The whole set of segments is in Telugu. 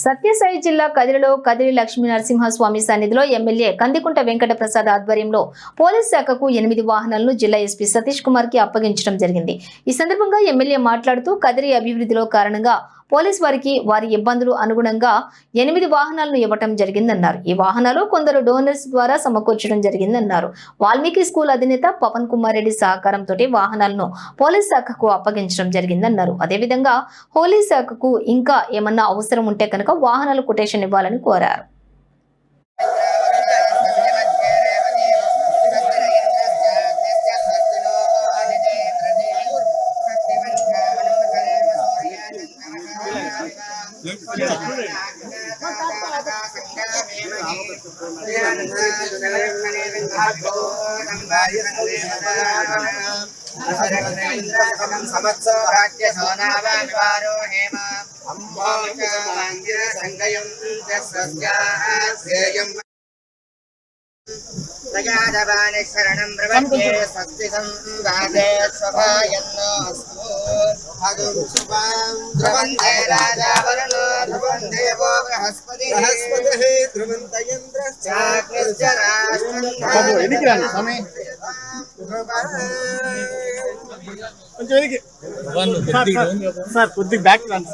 సత్యసాయి జిల్లా కదిరిలో కదిరి లక్ష్మీ నరసింహస్వామి సన్నిధిలో ఎమ్మెల్యే కందికుంట వెంకట ప్రసాద్ ఆధ్వర్యంలో పోలీస్ శాఖకు 8 వాహనాలను జిల్లా ఎస్పీ సతీష్ కుమార్ కి అప్పగించడం జరిగింది. ఈ సందర్భంగా ఎమ్మెల్యే మాట్లాడుతూ కదిరి అభివృద్ధిలో కారణంగా పోలీస్ వారికి వారి ఇబ్బందులు అనుగుణంగా 8 వాహనాలను ఇవ్వటం జరిగిందన్నారు. ఈ వాహనాలు కొందరు డోనర్స్ ద్వారా సమకూర్చడం జరిగిందన్నారు. వాల్మీకి స్కూల్ అధినేత పవన్ కుమార్ రెడ్డి సహకారంతో వాహనాలను పోలీస్ శాఖకు అప్పగించడం జరిగిందన్నారు. అదేవిధంగా పోలీస్ శాఖకు ఇంకా ఏమన్నా అవసరం ఉంటే కనుక వాహనాల కొటేషన్ ఇవ్వాలని కోరారు. ప్రజాదవాని శరణం ప్రపద్యే స్వస్తి సంవాదే స్వభాయన్నోస్తు అదుం శుభం ధ్రువంతే రాజా వరుణో ధ్రువం దేవో బృహస్పతిః ధ్రువంత ఇంద్రశ్చాగ్నిశ్చ రాష్ట్రం సార్ కొద్దిగా బ్యాక్ రండి.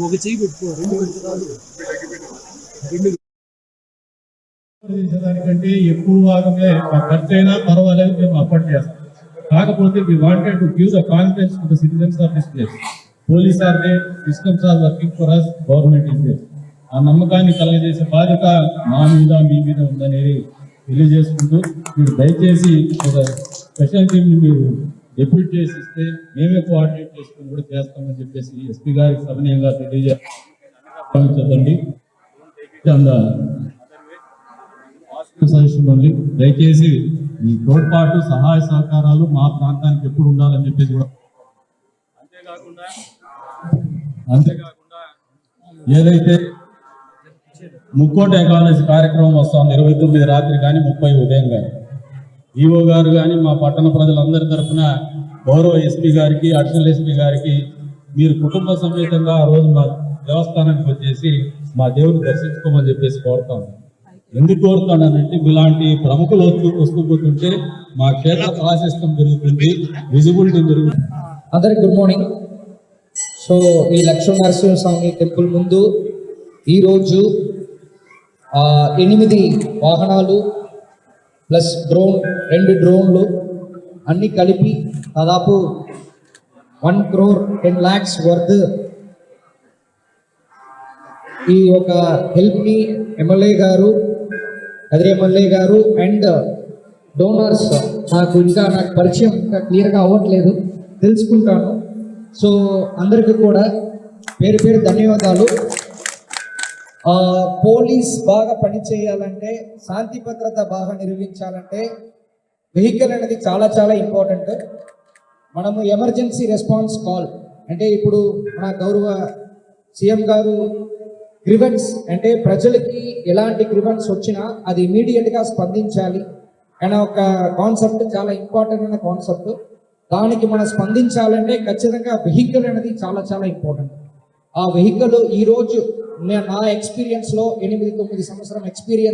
ఒక చెయ్యి పెట్టుకో, దానికంటే ఎక్కువ భాగమే ఖర్చు అయినా పర్వాలేదు, మేము అఫోర్డ్ చేస్తాం. కాకపోతే we wanted to give the confidence to the citizens of this place. Police are there, systems are working for us, government is there. ఆ నమ్మకాన్ని కలగజేసే బాధ్యత మా మీద మీ మీద ఉందనేది తెలియజేసుకుంటూ, మీరు దయచేసి ఒక స్పెషల్ టీమ్ని మీరు డెప్యూట్ చేసి ఇస్తే మేమే కోఆర్డినేట్ చేసుకుని కూడా చేస్తామని చెప్పేసి ఎస్పీ గారికి సవినయంగా తెలియజేయండి. దయచేసి ఈ తోడ్పాటు సహాయ సహకారాలు మా ప్రాంతానికి ఎప్పుడు ఉండాలని చెప్పేసి కూడా అంతేకాకుండా ఏదైతే ముక్కోటి ఏకాదశి కార్యక్రమం వస్తుంది 29 రాత్రి కానీ 30 ఉదయం కానీ, ఈఓ గారు కానీ మా పట్టణ ప్రజలందరి తరఫున గౌరవ ఎస్పీ గారికి, అడిషనల్ ఎస్పీ గారికి మీరు కుటుంబ సమేతంగా ఆ రోజు మా దేవస్థానానికి వచ్చేసి మా దేవుని దర్శించుకోమని చెప్పేసి కోరుతాను. ఎందుకు కోరుతానంటే ఇలాంటి ప్రముఖులు వస్తూ పోతుంటే మా క్షేత్ర ప్రాశస్త్యం పెరుగుతుంది, విజిబిలిటీ పెరుగుతుంది. అందరికి గుడ్ మార్నింగ్. సో ఈ లక్ష్మీ నరసింహస్వామి టెంపుల్ ముందు ఈరోజు 8 వాహనాలు ప్లస్ డ్రోన్ 2 డ్రోన్లు అన్నీ కలిపి దాదాపు 1 crore 10 lakhs వర్త్ ఈ ఒక హెల్ప్ని ఎమ్మెల్యే గారు, కదిరి ఎమ్మెల్యే గారు అండ్ డోనర్స్ నాకు పరిచయం ఇంకా క్లియర్గా అవ్వట్లేదు, తెలుసుకుంటాను. సో అందరికీ కూడా పేరు పేరు ధన్యవాదాలు. పోలీస్ బాగా పనిచేయాలంటే, శాంతి భద్రత బాగా నిర్వహించాలంటే వెహికల్ అనేది చాలా చాలా ఇంపార్టెంట్. మనము ఎమర్జెన్సీ రెస్పాన్స్ కాల్ అంటే ఇప్పుడు మన గౌరవ సీఎం గారు గ్రివెన్స్ అంటే ప్రజలకి ఎలాంటి గ్రివెన్స్ వచ్చినా అది ఇమీడియట్గా స్పందించాలి అనే ఒక కాన్సెప్ట్, చాలా ఇంపార్టెంట్ అయిన కాన్సెప్ట్. దానికి మనం స్పందించాలంటే ఖచ్చితంగా వెహికల్ అనేది చాలా చాలా ఇంపార్టెంట్. ఆ వెహికల్ ఈరోజు నా ఎక్స్పీరియన్స్లో 8-9 సంవత్సరం ఎక్స్పీరియన్స్